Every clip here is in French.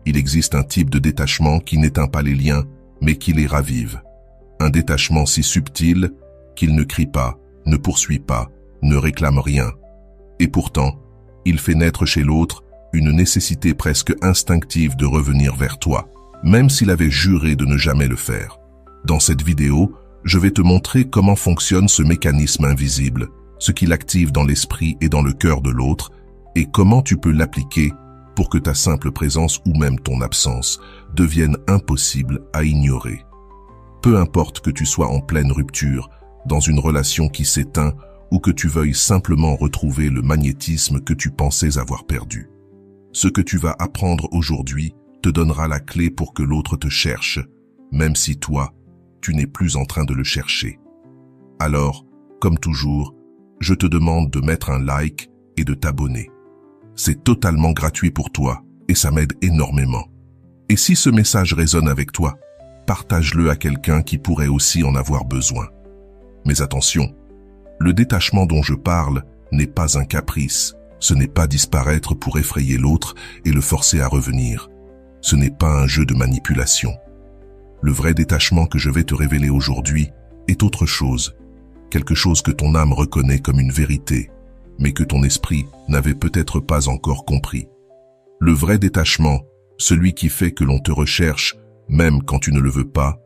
Il existe un type de détachement qui n'éteint pas les liens, mais qui les ravive. Un détachement si subtil qu'il ne crie pas, ne poursuit pas, ne réclame rien. Et pourtant, il fait naître chez l'autre une nécessité presque instinctive de revenir vers toi, même s'il avait juré de ne jamais le faire. Dans cette vidéo, je vais te montrer comment fonctionne ce mécanisme invisible, ce qu'il active dans l'esprit et dans le cœur de l'autre, et comment tu peux l'appliquer pour que ta simple présence ou même ton absence devienne impossible à ignorer. Peu importe que tu sois en pleine rupture, dans une relation qui s'éteint ou que tu veuilles simplement retrouver le magnétisme que tu pensais avoir perdu. Ce que tu vas apprendre aujourd'hui te donnera la clé pour que l'autre te cherche, même si toi, tu n'es plus en train de le chercher. Alors, comme toujours, je te demande de mettre un like et de t'abonner. C'est totalement gratuit pour toi et ça m'aide énormément. Et si ce message résonne avec toi, partage-le à quelqu'un qui pourrait aussi en avoir besoin. Mais attention, le détachement dont je parle n'est pas un caprice. Ce n'est pas disparaître pour effrayer l'autre et le forcer à revenir. Ce n'est pas un jeu de manipulation. Le vrai détachement que je vais te révéler aujourd'hui est autre chose. Quelque chose que ton âme reconnaît comme une vérité, mais que ton esprit n'avait peut-être pas encore compris. Le vrai détachement, celui qui fait que l'on te recherche, même quand tu ne le veux pas,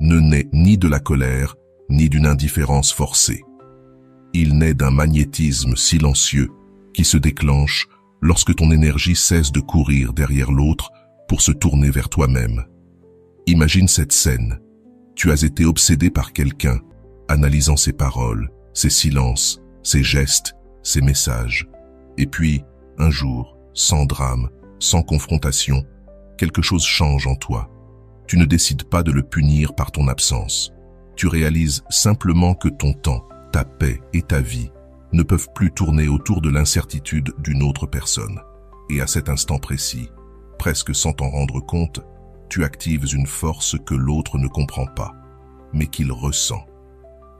ne naît ni de la colère, ni d'une indifférence forcée. Il naît d'un magnétisme silencieux qui se déclenche lorsque ton énergie cesse de courir derrière l'autre pour se tourner vers toi-même. Imagine cette scène. Tu as été obsédé par quelqu'un, analysant ses paroles, ses silences, ses gestes, ses messages. Et puis, un jour, sans drame, sans confrontation, quelque chose change en toi. Tu ne décides pas de le punir par ton absence. Tu réalises simplement que ton temps, ta paix et ta vie ne peuvent plus tourner autour de l'incertitude d'une autre personne. Et à cet instant précis, presque sans t'en rendre compte, tu actives une force que l'autre ne comprend pas, mais qu'il ressent.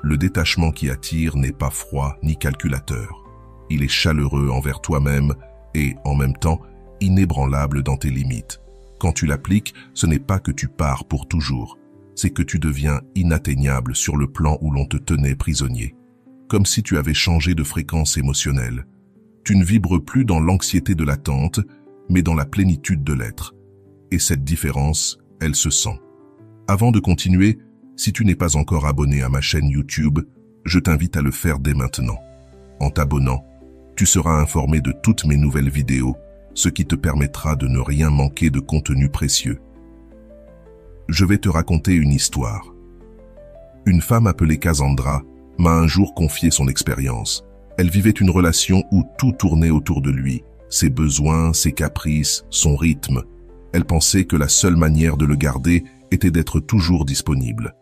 Le détachement qui attire n'est pas froid ni calculateur. Il est chaleureux envers toi-même et, en même temps, inébranlable dans tes limites. Quand tu l'appliques, ce n'est pas que tu pars pour toujours, c'est que tu deviens inatteignable sur le plan où l'on te tenait prisonnier. Comme si tu avais changé de fréquence émotionnelle. Tu ne vibres plus dans l'anxiété de l'attente, mais dans la plénitude de l'être. Et cette différence, elle se sent. Avant de continuer, si tu n'es pas encore abonné à ma chaîne YouTube, je t'invite à le faire dès maintenant. En t'abonnant, tu seras informé de toutes mes nouvelles vidéos, ce qui te permettra de ne rien manquer de contenu précieux. Je vais te raconter une histoire. Une femme appelée Cassandra m'a un jour confié son expérience. Elle vivait une relation où tout tournait autour de lui, ses besoins, ses caprices, son rythme. Elle pensait que la seule manière de le garder était d'être toujours disponible.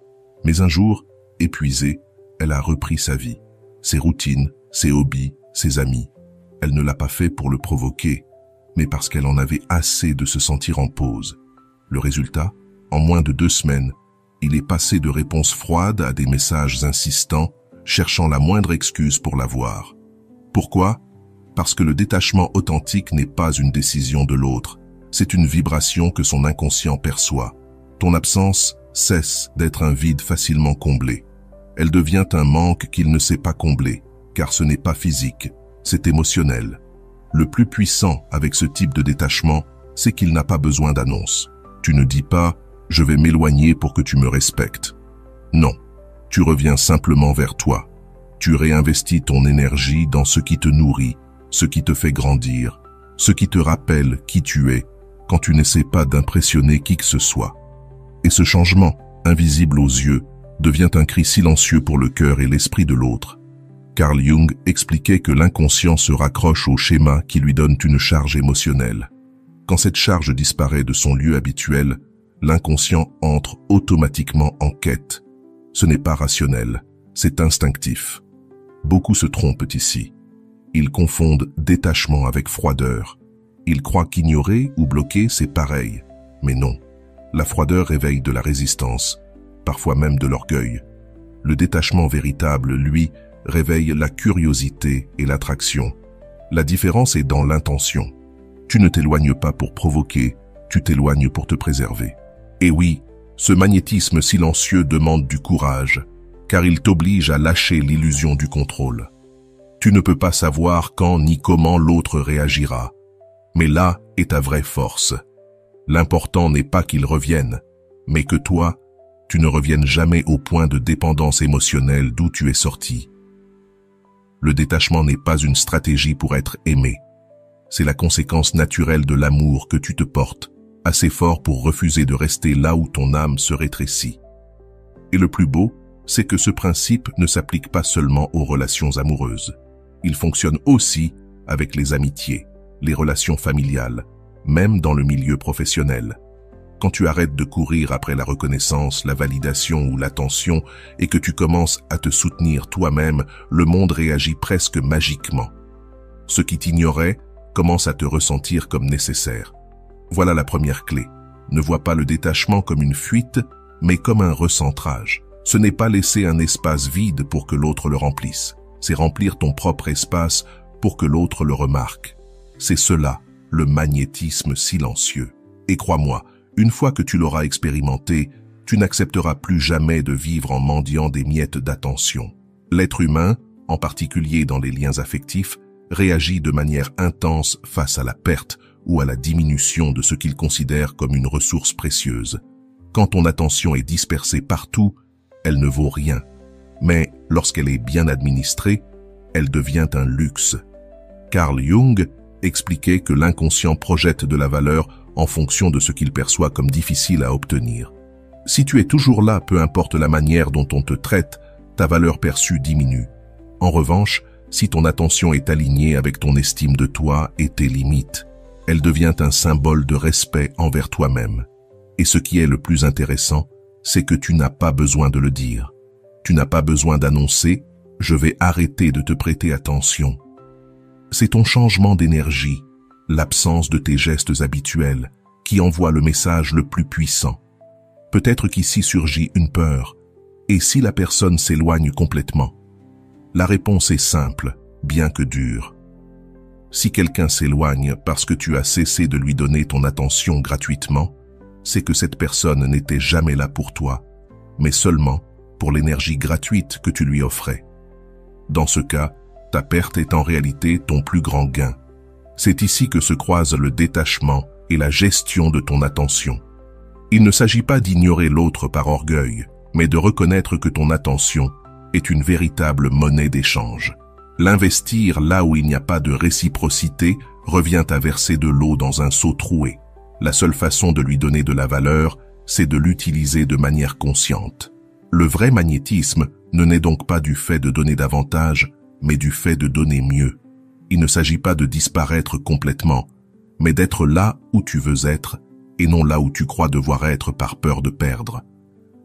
Mais un jour, épuisée, elle a repris sa vie, ses routines, ses hobbies, ses amis. Elle ne l'a pas fait pour le provoquer, mais parce qu'elle en avait assez de se sentir en pause. Le résultat, en moins de 2 semaines, il est passé de réponses froides à des messages insistants, cherchant la moindre excuse pour la voir. Pourquoi? Parce que le détachement authentique n'est pas une décision de l'autre, c'est une vibration que son inconscient perçoit. Ton absence cesse d'être un vide facilement comblé. Elle devient un manque qu'il ne sait pas combler, car ce n'est pas physique, c'est émotionnel. Le plus puissant avec ce type de détachement, c'est qu'il n'a pas besoin d'annonce. Tu ne dis pas « je vais m'éloigner pour que tu me respectes ». Non. Tu reviens simplement vers toi. Tu réinvestis ton énergie dans ce qui te nourrit, ce qui te fait grandir, ce qui te rappelle qui tu es quand tu n'essaies pas d'impressionner qui que ce soit. Et ce changement, invisible aux yeux, devient un cri silencieux pour le cœur et l'esprit de l'autre. Carl Jung expliquait que l'inconscient se raccroche aux schémas qui lui donnent une charge émotionnelle. Quand cette charge disparaît de son lieu habituel, l'inconscient entre automatiquement en quête. Ce n'est pas rationnel, c'est instinctif. Beaucoup se trompent ici. Ils confondent détachement avec froideur. Ils croient qu'ignorer ou bloquer, c'est pareil. Mais non. La froideur réveille de la résistance, parfois même de l'orgueil. Le détachement véritable, lui, réveille la curiosité et l'attraction. La différence est dans l'intention. Tu ne t'éloignes pas pour provoquer, tu t'éloignes pour te préserver. Et oui, ce magnétisme silencieux demande du courage, car il t'oblige à lâcher l'illusion du contrôle. Tu ne peux pas savoir quand ni comment l'autre réagira. Mais là est ta vraie force. L'important n'est pas qu'il revienne, mais que toi, tu ne reviennes jamais au point de dépendance émotionnelle d'où tu es sorti. Le détachement n'est pas une stratégie pour être aimé. C'est la conséquence naturelle de l'amour que tu te portes, assez fort pour refuser de rester là où ton âme se rétrécit. Et le plus beau, c'est que ce principe ne s'applique pas seulement aux relations amoureuses. Il fonctionne aussi avec les amitiés, les relations familiales, même dans le milieu professionnel. Quand tu arrêtes de courir après la reconnaissance, la validation ou l'attention et que tu commences à te soutenir toi-même, le monde réagit presque magiquement. Ce qui t'ignorait commence à te ressentir comme nécessaire. Voilà la première clé. Ne vois pas le détachement comme une fuite, mais comme un recentrage. Ce n'est pas laisser un espace vide pour que l'autre le remplisse. C'est remplir ton propre espace pour que l'autre le remarque. C'est cela, le magnétisme silencieux. Et crois-moi, une fois que tu l'auras expérimenté, tu n'accepteras plus jamais de vivre en mendiant des miettes d'attention. L'être humain, en particulier dans les liens affectifs, réagit de manière intense face à la perte ou à la diminution de ce qu'il considère comme une ressource précieuse. Quand ton attention est dispersée partout, elle ne vaut rien. Mais lorsqu'elle est bien administrée, elle devient un luxe. Carl Jung expliquait que l'inconscient projette de la valeur en fonction de ce qu'il perçoit comme difficile à obtenir. Si tu es toujours là, peu importe la manière dont on te traite, ta valeur perçue diminue. En revanche, si ton attention est alignée avec ton estime de toi et tes limites, elle devient un symbole de respect envers toi-même. Et ce qui est le plus intéressant, c'est que tu n'as pas besoin de le dire. Tu n'as pas besoin d'annoncer « je vais arrêter de te prêter attention ». C'est ton changement d'énergie, l'absence de tes gestes habituels, qui envoie le message le plus puissant. Peut-être qu'ici surgit une peur. Et si la personne s'éloigne complètement? La réponse est simple, bien que dure. Si quelqu'un s'éloigne parce que tu as cessé de lui donner ton attention gratuitement, c'est que cette personne n'était jamais là pour toi, mais seulement pour l'énergie gratuite que tu lui offrais. Dans ce cas, ta perte est en réalité ton plus grand gain. C'est ici que se croisent le détachement et la gestion de ton attention. Il ne s'agit pas d'ignorer l'autre par orgueil, mais de reconnaître que ton attention est une véritable monnaie d'échange. L'investir là où il n'y a pas de réciprocité revient à verser de l'eau dans un seau troué. La seule façon de lui donner de la valeur, c'est de l'utiliser de manière consciente. Le vrai magnétisme ne naît donc pas du fait de donner davantage, mais du fait de donner mieux. Il ne s'agit pas de disparaître complètement, mais d'être là où tu veux être et non là où tu crois devoir être par peur de perdre.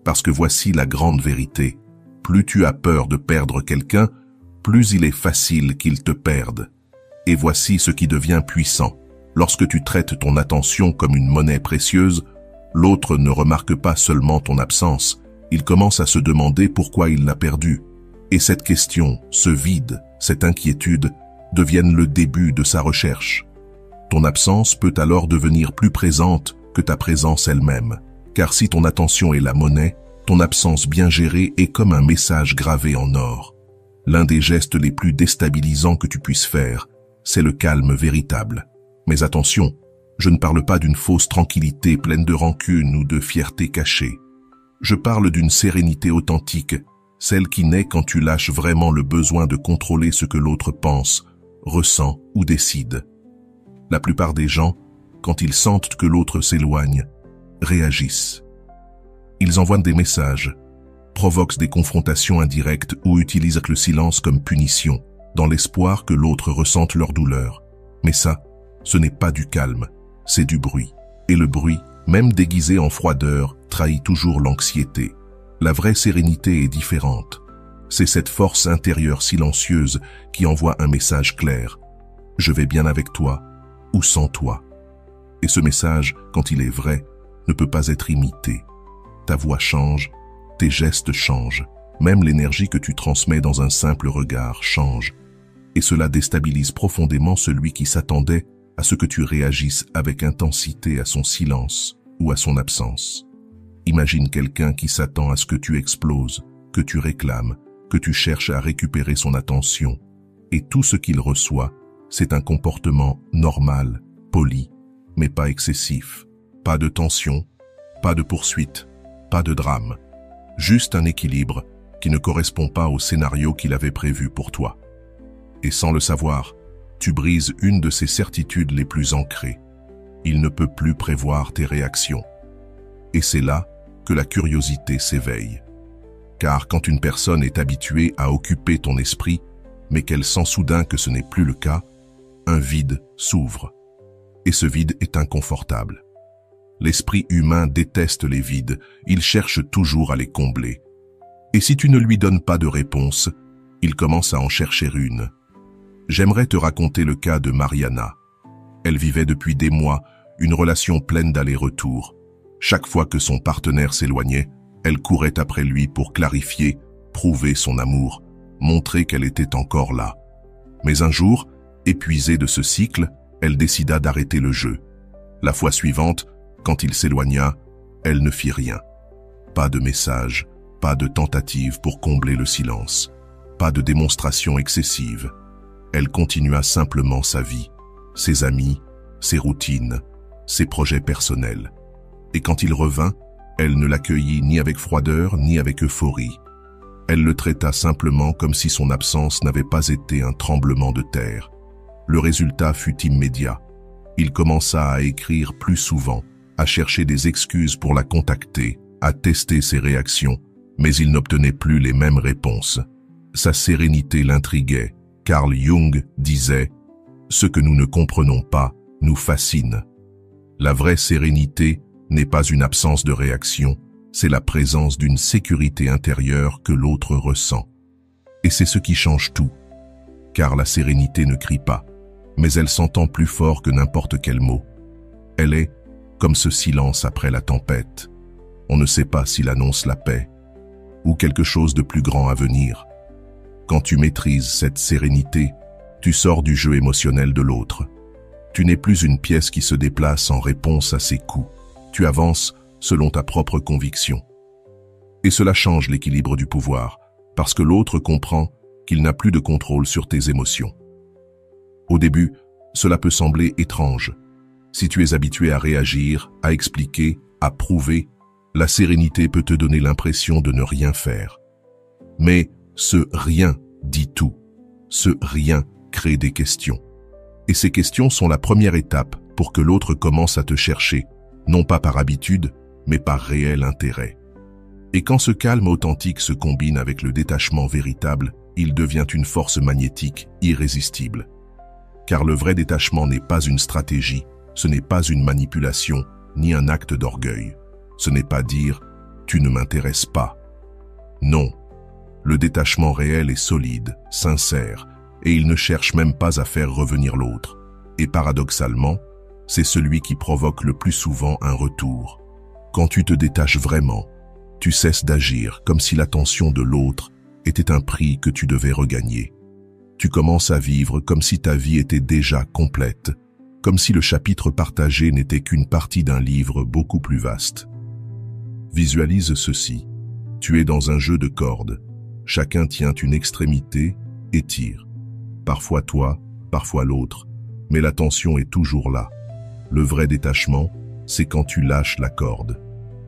Parce que voici la grande vérité. Plus tu as peur de perdre quelqu'un, plus il est facile qu'il te perde. Et voici ce qui devient puissant. Lorsque tu traites ton attention comme une monnaie précieuse, l'autre ne remarque pas seulement ton absence, il commence à se demander pourquoi il l'a perdue. Et cette question, ce vide, cette inquiétude, deviennent le début de sa recherche. Ton absence peut alors devenir plus présente que ta présence elle-même. Car si ton attention est la monnaie, ton absence bien gérée est comme un message gravé en or. L'un des gestes les plus déstabilisants que tu puisses faire, c'est le calme véritable. Mais attention, je ne parle pas d'une fausse tranquillité pleine de rancune ou de fierté cachée. Je parle d'une sérénité authentique, celle qui naît quand tu lâches vraiment le besoin de contrôler ce que l'autre pense, ressent ou décide. La plupart des gens, quand ils sentent que l'autre s'éloigne, réagissent. Ils envoient des messages, provoquent des confrontations indirectes ou utilisent le silence comme punition, dans l'espoir que l'autre ressente leur douleur. Mais ça, ce n'est pas du calme, c'est du bruit. Et le bruit, même déguisé en froideur, trahit toujours l'anxiété. La vraie sérénité est différente. C'est cette force intérieure silencieuse qui envoie un message clair. Je vais bien avec toi ou sans toi. Et ce message, quand il est vrai, ne peut pas être imité. Ta voix change, tes gestes changent, même l'énergie que tu transmets dans un simple regard change. Et cela déstabilise profondément celui qui s'attendait à ce que tu réagisses avec intensité à son silence ou à son absence. Imagine quelqu'un qui s'attend à ce que tu exploses, que tu réclames, que tu cherches à récupérer son attention. Et tout ce qu'il reçoit, c'est un comportement normal, poli, mais pas excessif. Pas de tension, pas de poursuite, pas de drame. Juste un équilibre qui ne correspond pas au scénario qu'il avait prévu pour toi. Et sans le savoir, tu brises une de ses certitudes les plus ancrées. Il ne peut plus prévoir tes réactions. Et c'est là que la curiosité s'éveille. Car quand une personne est habituée à occuper ton esprit, mais qu'elle sent soudain que ce n'est plus le cas, un vide s'ouvre. Et ce vide est inconfortable. L'esprit humain déteste les vides, il cherche toujours à les combler. Et si tu ne lui donnes pas de réponse, il commence à en chercher une. J'aimerais te raconter le cas de Mariana. Elle vivait depuis des mois une relation pleine d'allers-retours. Chaque fois que son partenaire s'éloignait, elle courait après lui pour clarifier, prouver son amour, montrer qu'elle était encore là. Mais un jour, épuisée de ce cycle, elle décida d'arrêter le jeu. La fois suivante, quand il s'éloigna, elle ne fit rien. Pas de message, pas de tentative pour combler le silence, pas de démonstration excessive. Elle continua simplement sa vie, ses amis, ses routines, ses projets personnels. Et quand il revint, elle ne l'accueillit ni avec froideur ni avec euphorie. Elle le traita simplement comme si son absence n'avait pas été un tremblement de terre. Le résultat fut immédiat. Il commença à écrire plus souvent, à chercher des excuses pour la contacter, à tester ses réactions, mais il n'obtenait plus les mêmes réponses. Sa sérénité l'intriguait. Carl Jung disait « Ce que nous ne comprenons pas nous fascine ». La vraie sérénité n'est pas une absence de réaction, c'est la présence d'une sécurité intérieure que l'autre ressent. Et c'est ce qui change tout. Car la sérénité ne crie pas, mais elle s'entend plus fort que n'importe quel mot. Elle est comme ce silence après la tempête. On ne sait pas s'il annonce la paix ou quelque chose de plus grand à venir. Quand tu maîtrises cette sérénité, tu sors du jeu émotionnel de l'autre. Tu n'es plus une pièce qui se déplace en réponse à ses coups. Tu avances selon ta propre conviction. Et cela change l'équilibre du pouvoir, parce que l'autre comprend qu'il n'a plus de contrôle sur tes émotions. Au début, cela peut sembler étrange. Si tu es habitué à réagir, à expliquer, à prouver, la sérénité peut te donner l'impression de ne rien faire. Mais ce rien dit tout. Ce rien crée des questions. Et ces questions sont la première étape pour que l'autre commence à te chercher, non pas par habitude, mais par réel intérêt. Et quand ce calme authentique se combine avec le détachement véritable, il devient une force magnétique irrésistible. Car le vrai détachement n'est pas une stratégie, ce n'est pas une manipulation, ni un acte d'orgueil. Ce n'est pas dire « tu ne m'intéresses pas ». Non. Le détachement réel est solide, sincère, et il ne cherche même pas à faire revenir l'autre. Et paradoxalement, c'est celui qui provoque le plus souvent un retour. Quand tu te détaches vraiment, tu cesses d'agir comme si l'attention de l'autre était un prix que tu devais regagner. Tu commences à vivre comme si ta vie était déjà complète, comme si le chapitre partagé n'était qu'une partie d'un livre beaucoup plus vaste. Visualise ceci. Tu es dans un jeu de cordes. Chacun tient une extrémité et tire. Parfois toi, parfois l'autre, mais la tension est toujours là. Le vrai détachement, c'est quand tu lâches la corde.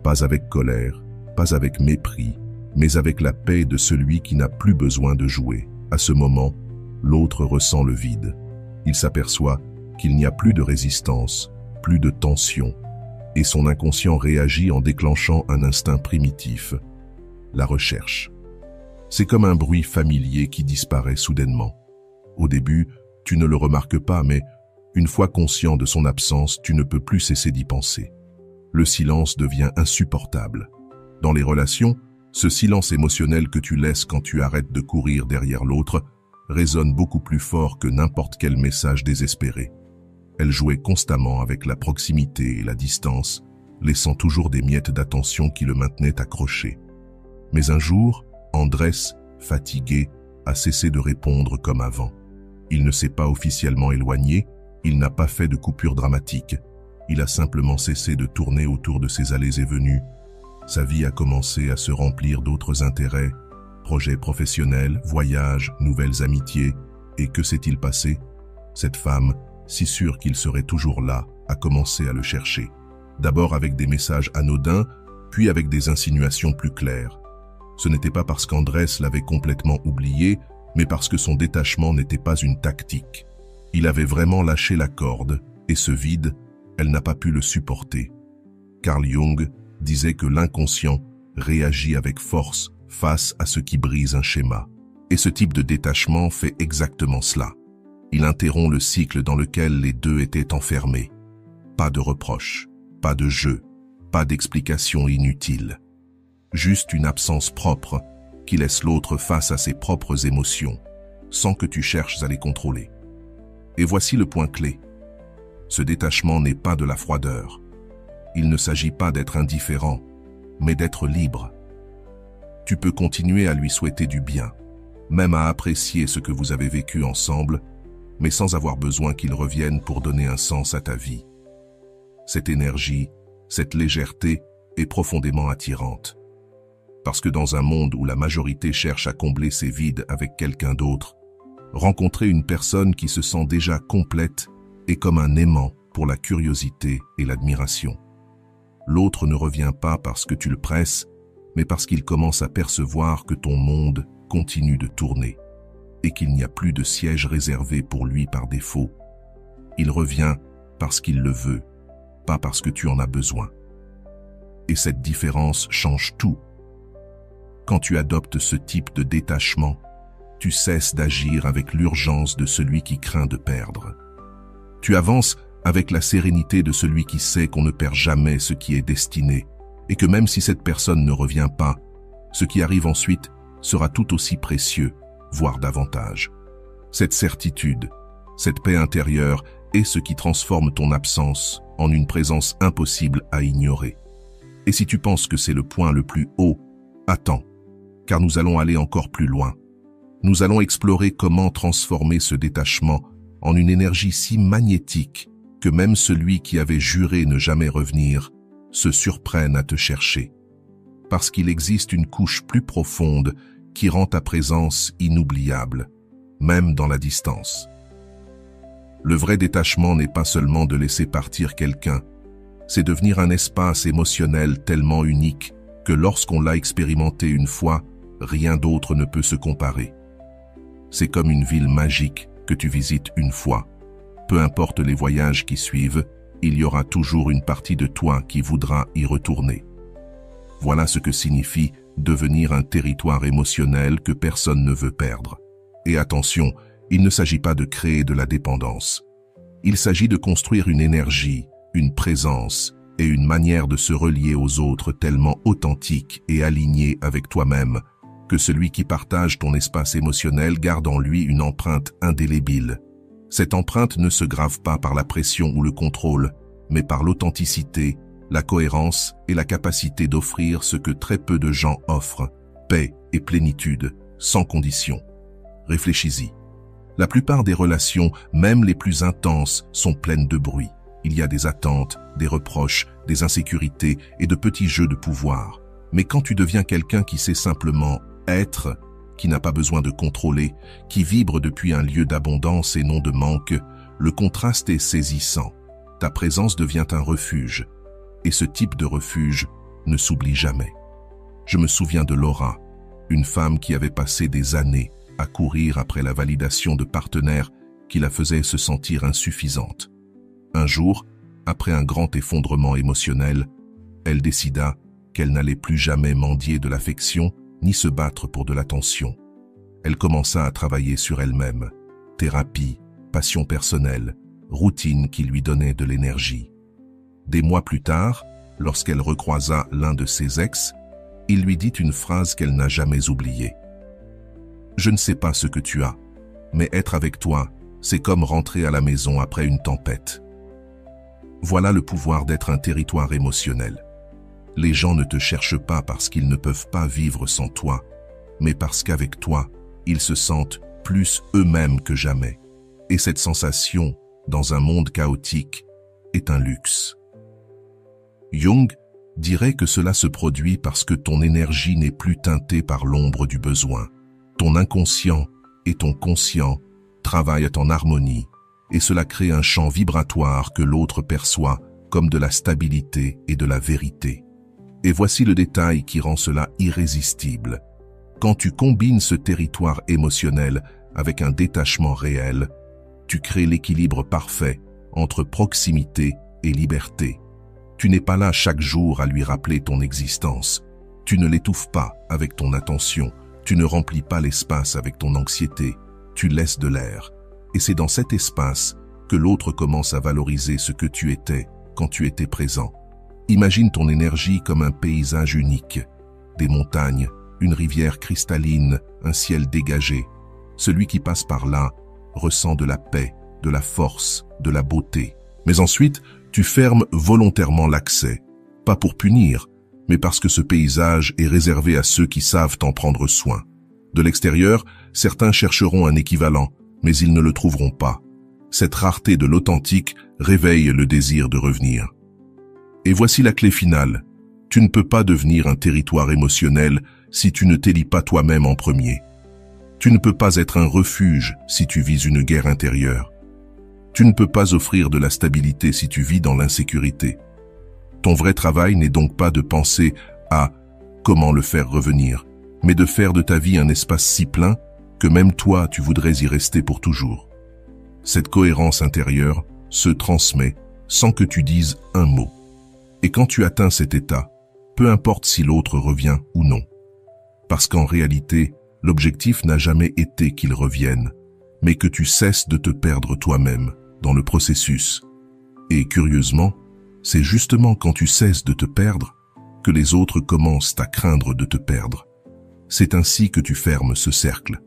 Pas avec colère, pas avec mépris, mais avec la paix de celui qui n'a plus besoin de jouer. À ce moment, l'autre ressent le vide. Il s'aperçoit qu'il n'y a plus de résistance, plus de tension, et son inconscient réagit en déclenchant un instinct primitif, la recherche. C'est comme un bruit familier qui disparaît soudainement. Au début, tu ne le remarques pas, mais une fois conscient de son absence, tu ne peux plus cesser d'y penser. Le silence devient insupportable. Dans les relations, ce silence émotionnel que tu laisses quand tu arrêtes de courir derrière l'autre résonne beaucoup plus fort que n'importe quel message désespéré. Elle jouait constamment avec la proximité et la distance, laissant toujours des miettes d'attention qui le maintenaient accroché. Mais un jour, Andrés, fatigué, a cessé de répondre comme avant. Il ne s'est pas officiellement éloigné, Il n'a pas fait de coupure dramatique. Il a simplement cessé de tourner autour de ses allées et venues. Sa vie a commencé à se remplir d'autres intérêts, projets professionnels, voyages, nouvelles amitiés. Et que s'est-il passé? Cette femme, si sûre qu'il serait toujours là, a commencé à le chercher. D'abord avec des messages anodins, puis avec des insinuations plus claires. Ce n'était pas parce qu'Andrés l'avait complètement oublié, mais parce que son détachement n'était pas une tactique. Il avait vraiment lâché la corde, et ce vide, elle n'a pas pu le supporter. Carl Jung disait que l'inconscient réagit avec force face à ce qui brise un schéma. Et ce type de détachement fait exactement cela. Il interrompt le cycle dans lequel les deux étaient enfermés. Pas de reproches, pas de jeu, pas d'explications inutiles. Juste une absence propre qui laisse l'autre face à ses propres émotions, sans que tu cherches à les contrôler. Et voici le point clé. Ce détachement n'est pas de la froideur. Il ne s'agit pas d'être indifférent, mais d'être libre. Tu peux continuer à lui souhaiter du bien, même à apprécier ce que vous avez vécu ensemble, mais sans avoir besoin qu'il revienne pour donner un sens à ta vie. Cette énergie, cette légèreté est profondément attirante. Parce que dans un monde où la majorité cherche à combler ses vides avec quelqu'un d'autre, rencontrer une personne qui se sent déjà complète est comme un aimant pour la curiosité et l'admiration. L'autre ne revient pas parce que tu le presses, mais parce qu'il commence à percevoir que ton monde continue de tourner et qu'il n'y a plus de siège réservé pour lui par défaut. Il revient parce qu'il le veut, pas parce que tu en as besoin. Et cette différence change tout. Quand tu adoptes ce type de détachement, tu cesses d'agir avec l'urgence de celui qui craint de perdre. Tu avances avec la sérénité de celui qui sait qu'on ne perd jamais ce qui est destiné et que même si cette personne ne revient pas, ce qui arrive ensuite sera tout aussi précieux, voire davantage. Cette certitude, cette paix intérieure est ce qui transforme ton absence en une présence impossible à ignorer. Et si tu penses que c'est le point le plus haut, attends, car nous allons aller encore plus loin. Nous allons explorer comment transformer ce détachement en une énergie si magnétique que même celui qui avait juré ne jamais revenir se surprenne à te chercher. Parce qu'il existe une couche plus profonde qui rend ta présence inoubliable, même dans la distance. Le vrai détachement n'est pas seulement de laisser partir quelqu'un, c'est devenir un espace émotionnel tellement unique que lorsqu'on l'a expérimenté une fois, rien d'autre ne peut se comparer. C'est comme une ville magique que tu visites une fois. Peu importe les voyages qui suivent, il y aura toujours une partie de toi qui voudra y retourner. Voilà ce que signifie devenir un territoire émotionnel que personne ne veut perdre. Et attention, il ne s'agit pas de créer de la dépendance. Il s'agit de construire une énergie, une présence et une manière de se relier aux autres tellement authentique et alignée avec toi-même que celui qui partage ton espace émotionnel garde en lui une empreinte indélébile. Cette empreinte ne se grave pas par la pression ou le contrôle, mais par l'authenticité, la cohérence et la capacité d'offrir ce que très peu de gens offrent, paix et plénitude, sans condition. Réfléchis-y. La plupart des relations, même les plus intenses, sont pleines de bruit. Il y a des attentes, des reproches, des insécurités et de petits jeux de pouvoir. Mais quand tu deviens quelqu'un qui sait simplement être, qui n'a pas besoin de contrôler, qui vibre depuis un lieu d'abondance et non de manque, le contraste est saisissant. Ta présence devient un refuge. Et ce type de refuge ne s'oublie jamais. Je me souviens de Laura, une femme qui avait passé des années à courir après la validation de partenaires qui la faisaient se sentir insuffisante. Un jour, après un grand effondrement émotionnel, elle décida qu'elle n'allait plus jamais mendier de l'affection ni se battre pour de l'attention. Elle commença à travailler sur elle-même. Thérapie, passion personnelle, routine qui lui donnait de l'énergie. Des mois plus tard, lorsqu'elle recroisa l'un de ses ex, il lui dit une phrase qu'elle n'a jamais oubliée. « Je ne sais pas ce que tu as, mais être avec toi, c'est comme rentrer à la maison après une tempête. » Voilà le pouvoir d'être un territoire émotionnel. Les gens ne te cherchent pas parce qu'ils ne peuvent pas vivre sans toi, mais parce qu'avec toi, ils se sentent plus eux-mêmes que jamais. Et cette sensation dans un monde chaotique, est un luxe. Jung dirait que cela se produit parce que ton énergie n'est plus teintée par l'ombre du besoin. Ton inconscient et ton conscient travaillent en harmonie, et cela crée un champ vibratoire que l'autre perçoit comme de la stabilité et de la vérité. Et voici le détail qui rend cela irrésistible. Quand tu combines ce territoire émotionnel avec un détachement réel, tu crées l'équilibre parfait entre proximité et liberté. Tu n'es pas là chaque jour à lui rappeler ton existence. Tu ne l'étouffes pas avec ton attention. Tu ne remplis pas l'espace avec ton anxiété. Tu laisses de l'air. Et c'est dans cet espace que l'autre commence à valoriser ce que tu étais quand tu étais présent. Imagine ton énergie comme un paysage unique. Des montagnes, une rivière cristalline, un ciel dégagé. Celui qui passe par là ressent de la paix, de la force, de la beauté. Mais ensuite, tu fermes volontairement l'accès, pas pour punir, mais parce que ce paysage est réservé à ceux qui savent en prendre soin. De l'extérieur, certains chercheront un équivalent, mais ils ne le trouveront pas. Cette rareté de l'authentique réveille le désir de revenir. Et voici la clé finale. Tu ne peux pas devenir un territoire émotionnel si tu ne t'élis pas toi-même en premier. Tu ne peux pas être un refuge si tu vis une guerre intérieure. Tu ne peux pas offrir de la stabilité si tu vis dans l'insécurité. Ton vrai travail n'est donc pas de penser à comment le faire revenir, mais de faire de ta vie un espace si plein que même toi tu voudrais y rester pour toujours. Cette cohérence intérieure se transmet sans que tu dises un mot. Et quand tu atteins cet état, peu importe si l'autre revient ou non. Parce qu'en réalité, l'objectif n'a jamais été qu'il revienne, mais que tu cesses de te perdre toi-même dans le processus. Et curieusement, c'est justement quand tu cesses de te perdre que les autres commencent à craindre de te perdre. C'est ainsi que tu fermes ce cercle.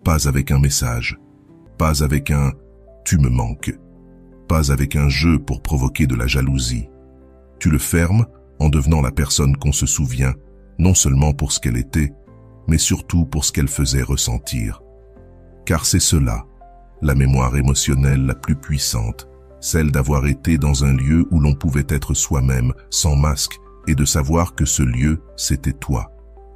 Pas avec un message, pas avec un « tu me manques », pas avec un jeu pour provoquer de la jalousie. Tu le fermes en devenant la personne qu'on se souvient, non seulement pour ce qu'elle était, mais surtout pour ce qu'elle faisait ressentir. Car c'est cela, la mémoire émotionnelle la plus puissante, celle d'avoir été dans un lieu où l'on pouvait être soi-même, sans masque, et de savoir que ce lieu, c'était toi.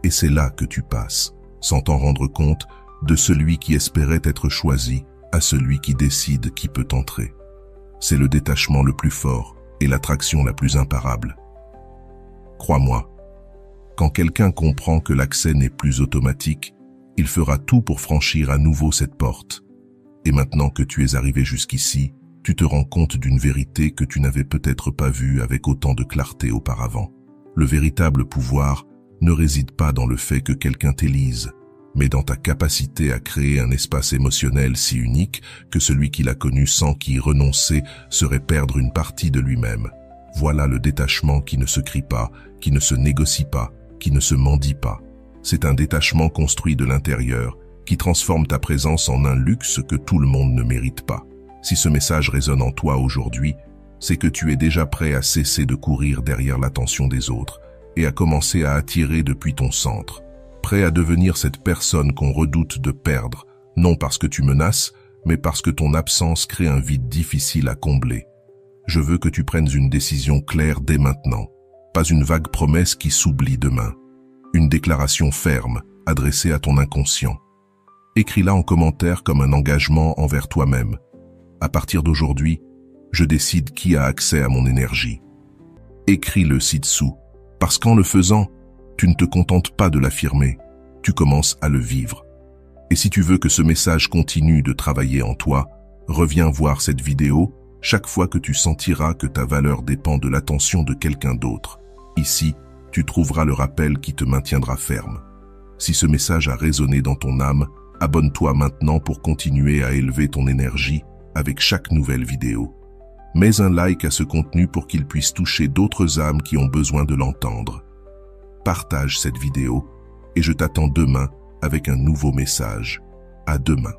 Et c'est là que tu passes, sans t'en rendre compte, de celui qui espérait être choisi à celui qui décide qui peut entrer. C'est le détachement le plus fort et l'attraction la plus imparable. Crois-moi, quand quelqu'un comprend que l'accès n'est plus automatique, il fera tout pour franchir à nouveau cette porte. Et maintenant que tu es arrivé jusqu'ici, tu te rends compte d'une vérité que tu n'avais peut-être pas vue avec autant de clarté auparavant. Le véritable pouvoir ne réside pas dans le fait que quelqu'un t'élise, mais dans ta capacité à créer un espace émotionnel si unique que celui qui l'a connu sans qu'y renoncer serait perdre une partie de lui-même. Voilà le détachement qui ne se crie pas, qui ne se négocie pas, qui ne se mendie pas. C'est un détachement construit de l'intérieur qui transforme ta présence en un luxe que tout le monde ne mérite pas. Si ce message résonne en toi aujourd'hui, c'est que tu es déjà prêt à cesser de courir derrière l'attention des autres et à commencer à attirer depuis ton centre. Prêt à devenir cette personne qu'on redoute de perdre, non parce que tu menaces, mais parce que ton absence crée un vide difficile à combler. Je veux que tu prennes une décision claire dès maintenant, pas une vague promesse qui s'oublie demain. Une déclaration ferme, adressée à ton inconscient. Écris-la en commentaire comme un engagement envers toi-même. À partir d'aujourd'hui, je décide qui a accès à mon énergie. Écris-le ci-dessous, parce qu'en le faisant, tu ne te contentes pas de l'affirmer, tu commences à le vivre. Et si tu veux que ce message continue de travailler en toi, reviens voir cette vidéo chaque fois que tu sentiras que ta valeur dépend de l'attention de quelqu'un d'autre. Ici, tu trouveras le rappel qui te maintiendra ferme. Si ce message a résonné dans ton âme, abonne-toi maintenant pour continuer à élever ton énergie avec chaque nouvelle vidéo. Mets un like à ce contenu pour qu'il puisse toucher d'autres âmes qui ont besoin de l'entendre. Partage cette vidéo et je t'attends demain avec un nouveau message. À demain.